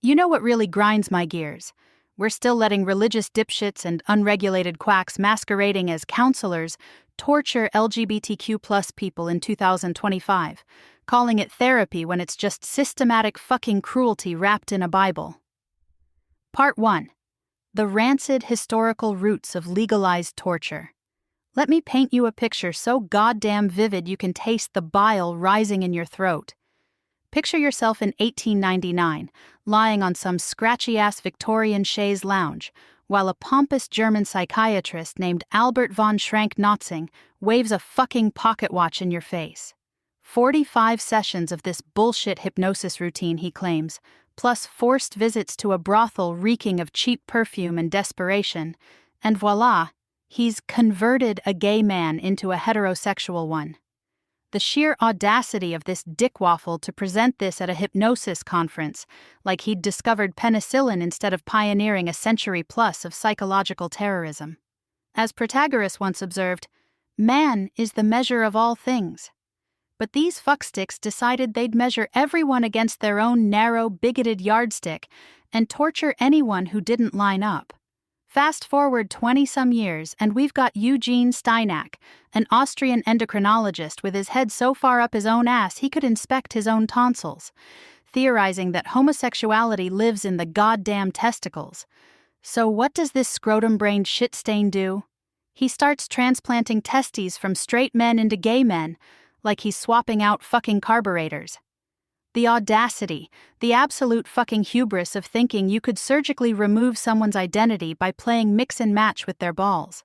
You know what really grinds my gears? We're still letting religious dipshits and unregulated quacks masquerading as counselors torture LGBTQ+ people in 2025, calling it therapy when it's just systematic fucking cruelty wrapped in a Bible. Part 1. The rancid historical roots of legalized torture. Let me paint you a picture so goddamn vivid you can taste the bile rising in your throat. Picture yourself in 1899, lying on some scratchy-ass Victorian chaise lounge, while a pompous German psychiatrist named Albert von Schrank-Notzing waves a fucking pocket watch in your face. 45 sessions of this bullshit hypnosis routine, he claims, plus forced visits to a brothel reeking of cheap perfume and desperation, and voila, he's converted a gay man into a heterosexual one. The sheer audacity of this dickwaffle to present this at a hypnosis conference, like he'd discovered penicillin instead of pioneering a century plus of psychological terrorism. As Protagoras once observed, man is the measure of all things. But these fucksticks decided they'd measure everyone against their own narrow, bigoted yardstick and torture anyone who didn't line up. Fast forward 20-some years, and we've got Eugene Steinack, an Austrian endocrinologist with his head so far up his own ass he could inspect his own tonsils, theorizing that homosexuality lives in the goddamn testicles. So what does this scrotum-brained shit-stain do? He starts transplanting testes from straight men into gay men, like he's swapping out fucking carburetors. The audacity, the absolute fucking hubris of thinking you could surgically remove someone's identity by playing mix and match with their balls.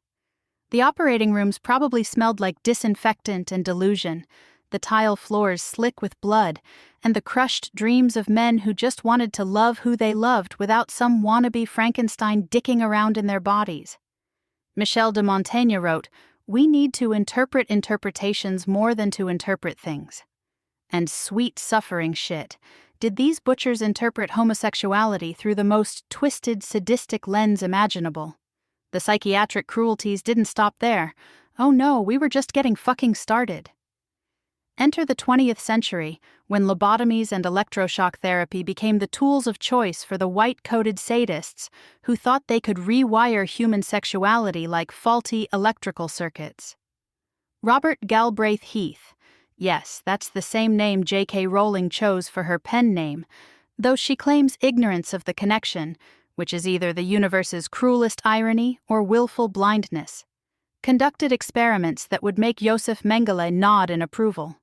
The operating rooms probably smelled like disinfectant and delusion, the tile floors slick with blood, and the crushed dreams of men who just wanted to love who they loved without some wannabe Frankenstein dicking around in their bodies. Michel de Montaigne wrote, "We need to interpret interpretations more than to interpret things." And sweet suffering shit, did these butchers interpret homosexuality through the most twisted, sadistic lens imaginable? The psychiatric cruelties didn't stop there. Oh no, we were just getting fucking started. Enter the 20th century, when lobotomies and electroshock therapy became the tools of choice for the white-coated sadists who thought they could rewire human sexuality like faulty electrical circuits. Robert Galbraith Heath. Yes, that's the same name J.K. Rowling chose for her pen name, though she claims ignorance of the connection, which is either the universe's cruelest irony or willful blindness. Conducted experiments that would make Joseph Mengele nod in approval.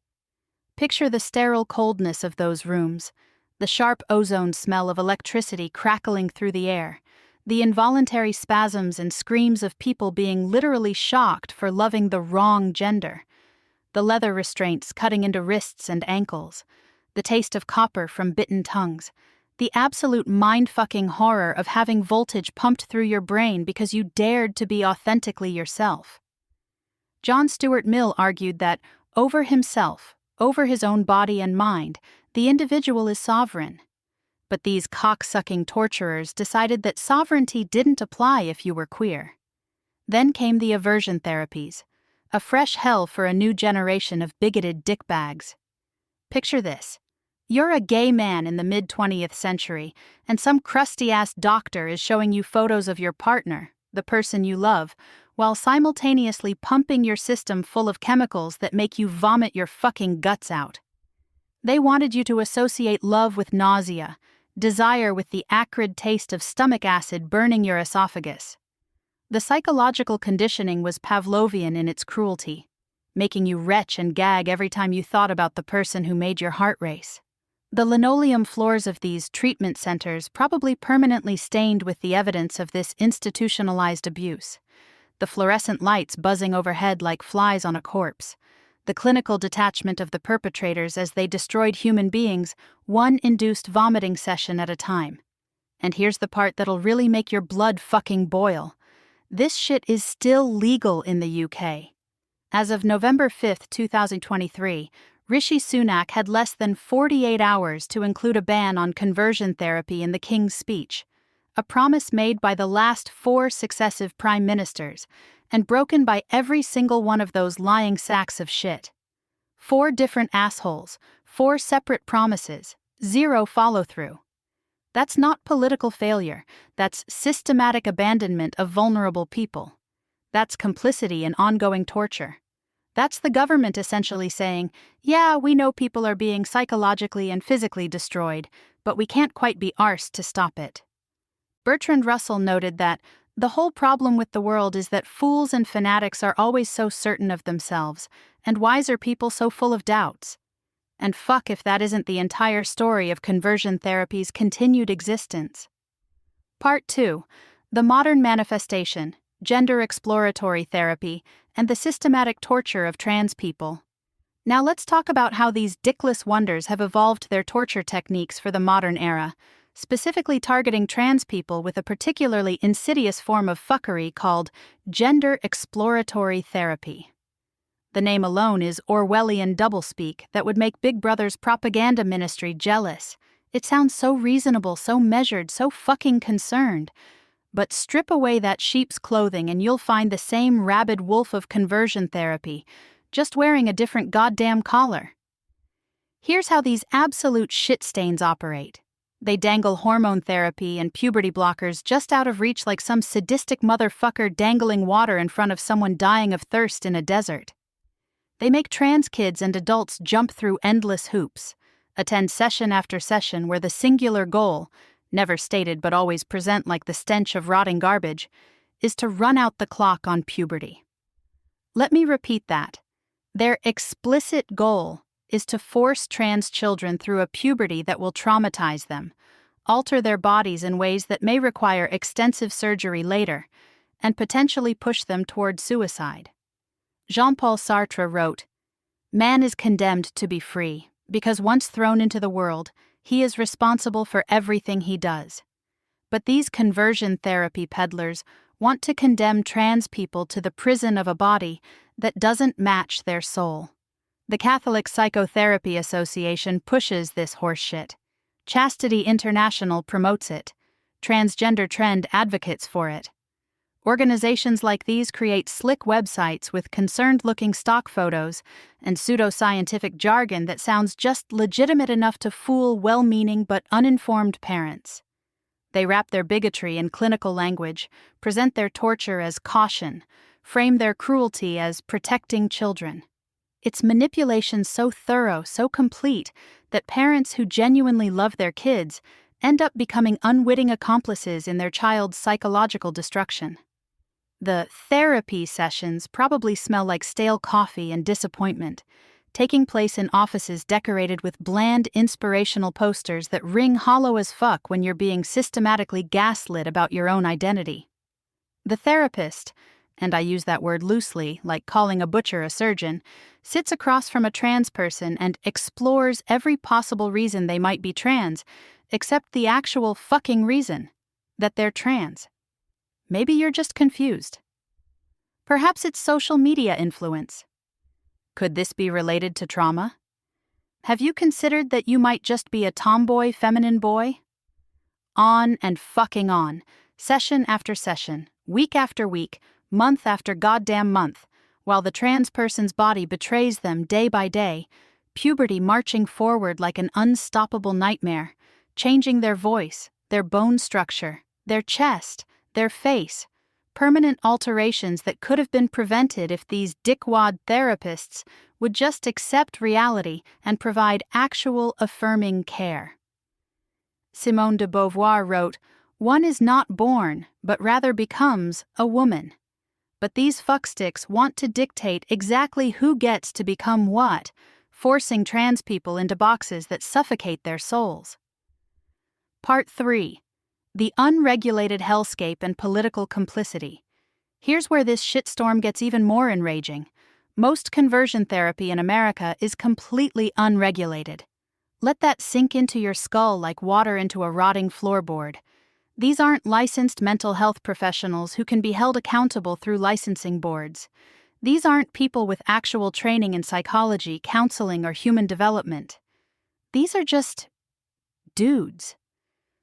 Picture the sterile coldness of those rooms, the sharp ozone smell of electricity crackling through the air, the involuntary spasms and screams of people being literally shocked for loving the wrong gender. The leather restraints cutting into wrists and ankles, the taste of copper from bitten tongues, the absolute mind-fucking horror of having voltage pumped through your brain because you dared to be authentically yourself. John Stuart Mill argued that, over himself, over his own body and mind, the individual is sovereign. But these cock-sucking torturers decided that sovereignty didn't apply if you were queer. Then came the aversion therapies, a fresh hell for a new generation of bigoted dickbags. Picture this. You're a gay man in the mid-20th century, and some crusty-ass doctor is showing you photos of your partner, the person you love, while simultaneously pumping your system full of chemicals that make you vomit your fucking guts out. They wanted you to associate love with nausea, desire with the acrid taste of stomach acid burning your esophagus. The psychological conditioning was Pavlovian in its cruelty, making you retch and gag every time you thought about the person who made your heart race. The linoleum floors of these treatment centers probably permanently stained with the evidence of this institutionalized abuse. The fluorescent lights buzzing overhead like flies on a corpse. The clinical detachment of the perpetrators as they destroyed human beings, one induced vomiting session at a time. And here's the part that'll really make your blood fucking boil. This shit is still legal in the UK. As of November 5, 2023, Rishi Sunak had less than 48 hours to include a ban on conversion therapy in the King's speech, a promise made by the last 4 successive prime ministers, and broken by every single one of those lying sacks of shit. 4 different assholes, 4 separate promises, 0 follow-through. That's not political failure, that's systematic abandonment of vulnerable people. That's complicity in ongoing torture. That's the government essentially saying, yeah, we know people are being psychologically and physically destroyed, but we can't quite be arsed to stop it. Bertrand Russell noted that the whole problem with the world is that fools and fanatics are always so certain of themselves, and wiser people so full of doubts. And fuck if that isn't the entire story of conversion therapy's continued existence. Part 2. The Modern Manifestation, Gender Exploratory Therapy, and the Systematic Torture of Trans People. Now let's talk about how these dickless wonders have evolved their torture techniques for the modern era, specifically targeting trans people with a particularly insidious form of fuckery called gender exploratory therapy. The name alone is Orwellian doublespeak that would make Big Brother's propaganda ministry jealous. It sounds so reasonable, so measured, so fucking concerned. But strip away that sheep's clothing and you'll find the same rabid wolf of conversion therapy, just wearing a different goddamn collar. Here's how these absolute shit stains operate. They dangle hormone therapy and puberty blockers just out of reach like some sadistic motherfucker dangling water in front of someone dying of thirst in a desert. They make trans kids and adults jump through endless hoops, attend session after session where the singular goal, never stated but always present like the stench of rotting garbage, is to run out the clock on puberty. Let me repeat that. Their explicit goal is to force trans children through a puberty that will traumatize them, alter their bodies in ways that may require extensive surgery later, and potentially push them toward suicide. Jean-Paul Sartre wrote, "Man is condemned to be free, because once thrown into the world, he is responsible for everything he does." But these conversion therapy peddlers want to condemn trans people to the prison of a body that doesn't match their soul. The Catholic Psychotherapy Association pushes this horseshit. Chastity International promotes it. Transgender Trend advocates for it. Organizations like these create slick websites with concerned-looking stock photos and pseudo-scientific jargon that sounds just legitimate enough to fool well-meaning but uninformed parents. They wrap their bigotry in clinical language, present their torture as caution, frame their cruelty as protecting children. It's manipulation so thorough, so complete, that parents who genuinely love their kids end up becoming unwitting accomplices in their child's psychological destruction. The therapy sessions probably smell like stale coffee and disappointment, taking place in offices decorated with bland, inspirational posters that ring hollow as fuck when you're being systematically gaslit about your own identity. The therapist, and I use that word loosely, like calling a butcher a surgeon, sits across from a trans person and explores every possible reason they might be trans, except the actual fucking reason, that they're trans. Maybe you're just confused. Perhaps it's social media influence. Could this be related to trauma? Have you considered that you might just be a tomboy, feminine boy? On and fucking on, session after session, week after week, month after goddamn month, while the trans person's body betrays them day by day, puberty marching forward like an unstoppable nightmare, changing their voice, their bone structure, their chest, their face, permanent alterations that could have been prevented if these dickwad therapists would just accept reality and provide actual affirming care. Simone de Beauvoir wrote, "One is not born, but rather becomes, a woman." But these fucksticks want to dictate exactly who gets to become what, forcing trans people into boxes that suffocate their souls. Part 3. The unregulated hellscape and political complicity. Here's where this shitstorm gets even more enraging. Most conversion therapy in America is completely unregulated. Let that sink into your skull like water into a rotting floorboard. These aren't licensed mental health professionals who can be held accountable through licensing boards. These aren't people with actual training in psychology, counseling, or human development. These are just dudes.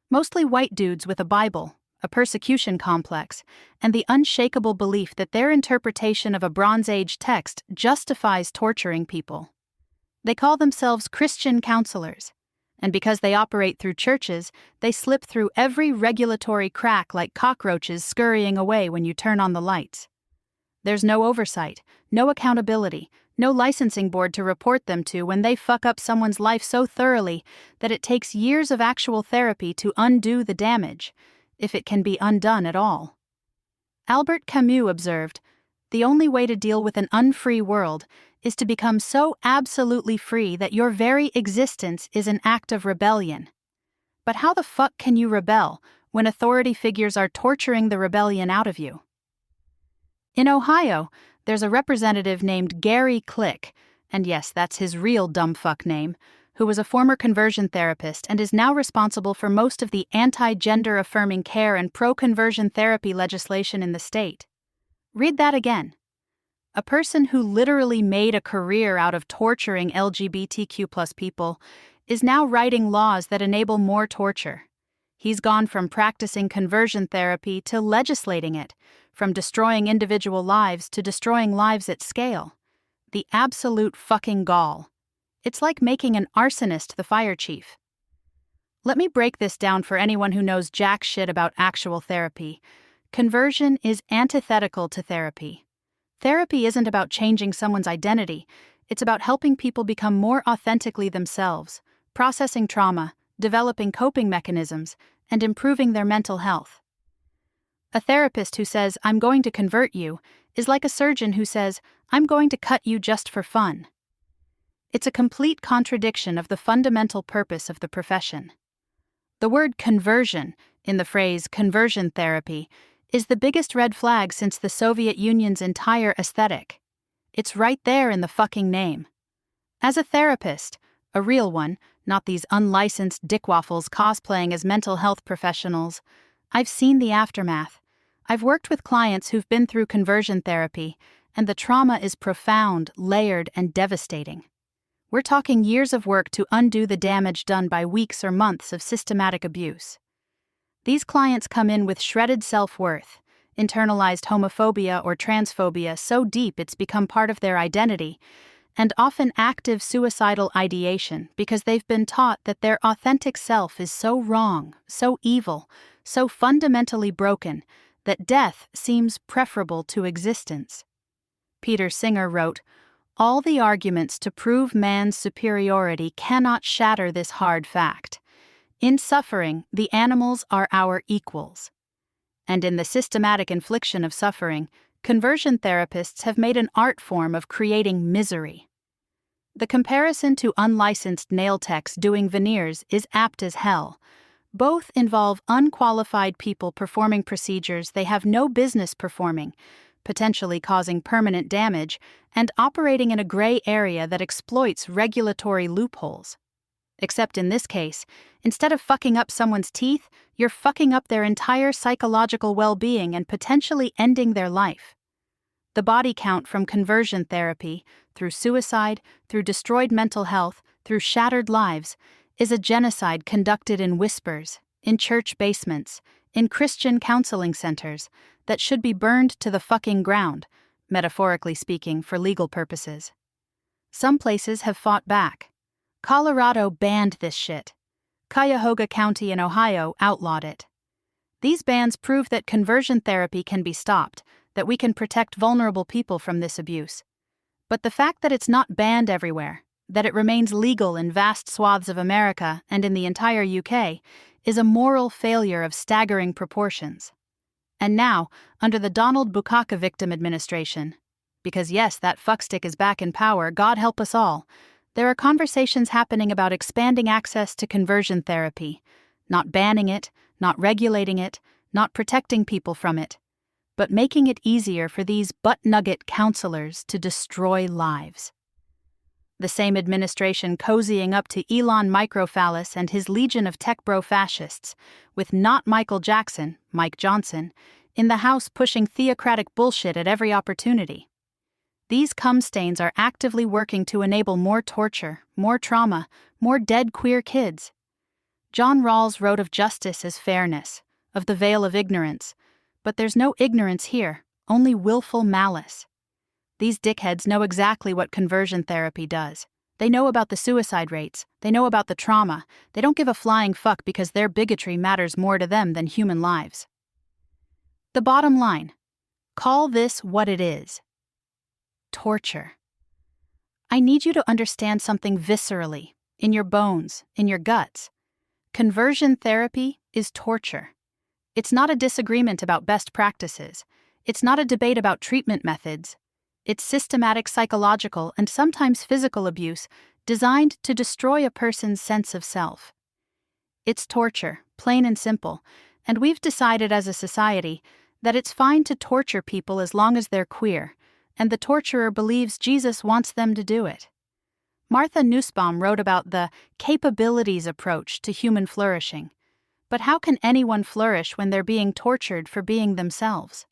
Mostly white dudes with a Bible, a persecution complex, and the unshakable belief that their interpretation of a Bronze Age text justifies torturing people. They call themselves Christian counselors, And because they operate through churches, they slip through every regulatory crack like cockroaches scurrying away when you turn on the lights. There's no oversight, no accountability, no licensing board to report them to when they fuck up someone's life so thoroughly that it takes years of actual therapy to undo the damage, if it can be undone at all. Albert Camus observed, "The only way to deal with an unfree world is to become so absolutely free that your very existence is an act of rebellion." But how the fuck can you rebel when authority figures are torturing the rebellion out of you? In Ohio, there's a representative named Gary Click, and yes, that's his real dumbfuck name, who was a former conversion therapist and is now responsible for most of the anti-gender affirming care and pro-conversion therapy legislation in the state. Read that again. A person who literally made a career out of torturing LGBTQ+ people is now writing laws that enable more torture. He's gone from practicing conversion therapy to legislating it, from destroying individual lives to destroying lives at scale. The absolute fucking gall. It's like making an arsonist the fire chief. Let me break this down for anyone who knows jack shit about actual therapy. Conversion is antithetical to therapy. Therapy isn't about changing someone's identity, it's about helping people become more authentically themselves, processing trauma, developing coping mechanisms, and improving their mental health. A therapist who says, "I'm going to convert you," is like a surgeon who says, "I'm going to cut you just for fun." It's a complete contradiction of the fundamental purpose of the profession. The word conversion, in the phrase conversion therapy, is the biggest red flag since the Soviet Union's entire aesthetic. It's right there in the fucking name. As a therapist, a real one, not these unlicensed dickwaffles cosplaying as mental health professionals, I've seen the aftermath. I've worked with clients who've been through conversion therapy, and the trauma is profound, layered, and devastating. We're talking years of work to undo the damage done by weeks or months of systematic abuse. These clients come in with shredded self-worth, internalized homophobia or transphobia so deep it's become part of their identity, and often active suicidal ideation because they've been taught that their authentic self is so wrong, so evil, so fundamentally broken, that death seems preferable to existence. Peter Singer wrote, "All the arguments to prove man's superiority cannot shatter this hard fact. In suffering, the animals are our equals." And in the systematic infliction of suffering, conversion therapists have made an art form of creating misery. The comparison to unlicensed nail techs doing veneers is apt as hell. Both involve unqualified people performing procedures they have no business performing, potentially causing permanent damage, and operating in a gray area that exploits regulatory loopholes. Except in this case, instead of fucking up someone's teeth, you're fucking up their entire psychological well-being and potentially ending their life. The body count from conversion therapy, through suicide, through destroyed mental health, through shattered lives, is a genocide conducted in whispers, in church basements, in Christian counseling centers, that should be burned to the fucking ground, metaphorically speaking, for legal purposes. Some places have fought back. Colorado banned this shit. Cuyahoga County in Ohio outlawed it. These bans prove that conversion therapy can be stopped, that we can protect vulnerable people from this abuse. But the fact that it's not banned everywhere, that it remains legal in vast swaths of America and in the entire UK, is a moral failure of staggering proportions. And now, under the Donald Bukaka victim administration, because yes, that fuckstick is back in power, God help us all, there are conversations happening about expanding access to conversion therapy, not banning it, not regulating it, not protecting people from it, but making it easier for these butt-nugget counselors to destroy lives. The same administration cozying up to Elon Microphallus and his legion of tech bro fascists, with not Michael Jackson, Mike Johnson, in the House pushing theocratic bullshit at every opportunity. These cum stains are actively working to enable more torture, more trauma, more dead queer kids. John Rawls wrote of justice as fairness, of the veil of ignorance, but there's no ignorance here, only willful malice. These dickheads know exactly what conversion therapy does. They know about the suicide rates, they know about the trauma, they don't give a flying fuck because their bigotry matters more to them than human lives. The bottom line: call this what it is. Torture. I need you to understand something viscerally, in your bones, in your guts. Conversion therapy is torture. It's not a disagreement about best practices. It's not a debate about treatment methods. It's systematic psychological and sometimes physical abuse designed to destroy a person's sense of self. It's torture, plain and simple, and we've decided as a society that it's fine to torture people as long as they're queer, and the torturer believes Jesus wants them to do it. Martha Nussbaum wrote about the capabilities approach to human flourishing. But how can anyone flourish when they're being tortured for being themselves?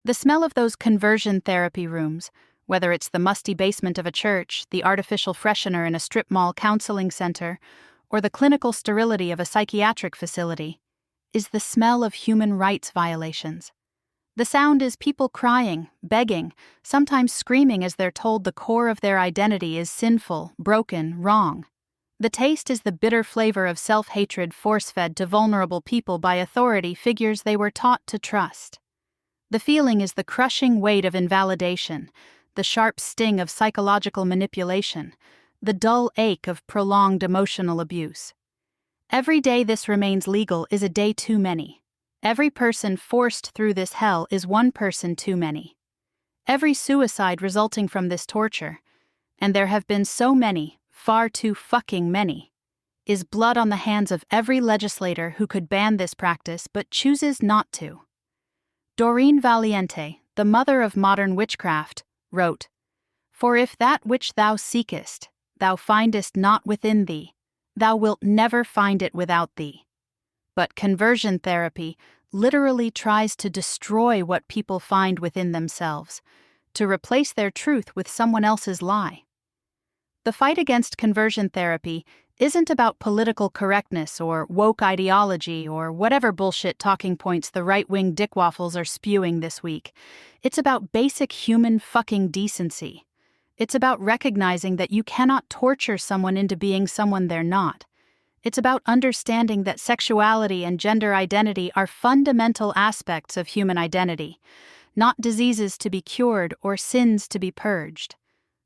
The smell of those conversion therapy rooms, whether it's the musty basement of a church, the artificial freshener in a strip mall counseling center, or the clinical sterility of a psychiatric facility, is the smell of human rights violations. The sound is people crying, begging, sometimes screaming as they're told the core of their identity is sinful, broken, wrong. The taste is the bitter flavor of self-hatred force-fed to vulnerable people by authority figures they were taught to trust. The feeling is the crushing weight of invalidation, the sharp sting of psychological manipulation, the dull ache of prolonged emotional abuse. Every day this remains legal is a day too many. Every person forced through this hell is one person too many. Every suicide resulting from this torture, and there have been so many, far too fucking many, is blood on the hands of every legislator who could ban this practice but chooses not to. Doreen Valiente, the mother of modern witchcraft, wrote, "For if that which thou seekest, thou findest not within thee, thou wilt never find it without thee." But conversion therapy literally tries to destroy what people find within themselves, to replace their truth with someone else's lie. The fight against conversion therapy isn't about political correctness or woke ideology or whatever bullshit talking points the right-wing dickwaffles are spewing this week. It's about basic human fucking decency. It's about recognizing that you cannot torture someone into being someone they're not. It's about understanding that sexuality and gender identity are fundamental aspects of human identity, not diseases to be cured or sins to be purged.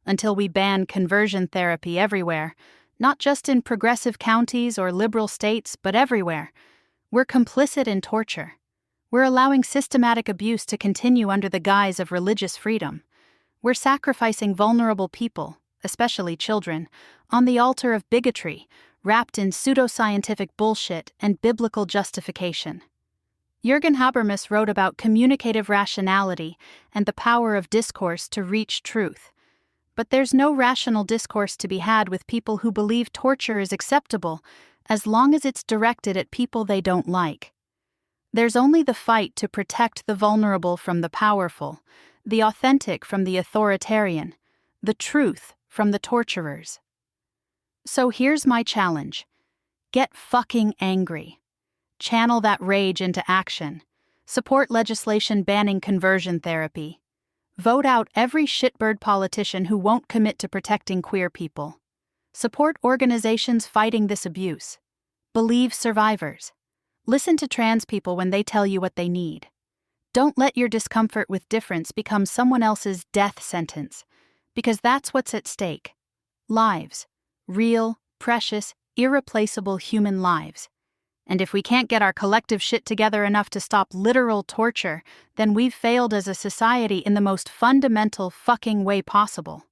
Until we ban conversion therapy everywhere, not just in progressive counties or liberal states, but everywhere, we're complicit in torture. We're allowing systematic abuse to continue under the guise of religious freedom. We're sacrificing vulnerable people, especially children, on the altar of bigotry, wrapped in pseudo-scientific bullshit and biblical justification. Jürgen Habermas wrote about communicative rationality and the power of discourse to reach truth. But there's no rational discourse to be had with people who believe torture is acceptable as long as it's directed at people they don't like. There's only the fight to protect the vulnerable from the powerful, the authentic from the authoritarian, the truth from the torturers. So here's my challenge. Get fucking angry. Channel that rage into action. Support legislation banning conversion therapy. Vote out every shitbird politician who won't commit to protecting queer people. Support organizations fighting this abuse. Believe survivors. Listen to trans people when they tell you what they need. Don't let your discomfort with difference become someone else's death sentence, because that's what's at stake. Lives. Real, precious, irreplaceable human lives. And if we can't get our collective shit together enough to stop literal torture, then we've failed as a society in the most fundamental fucking way possible.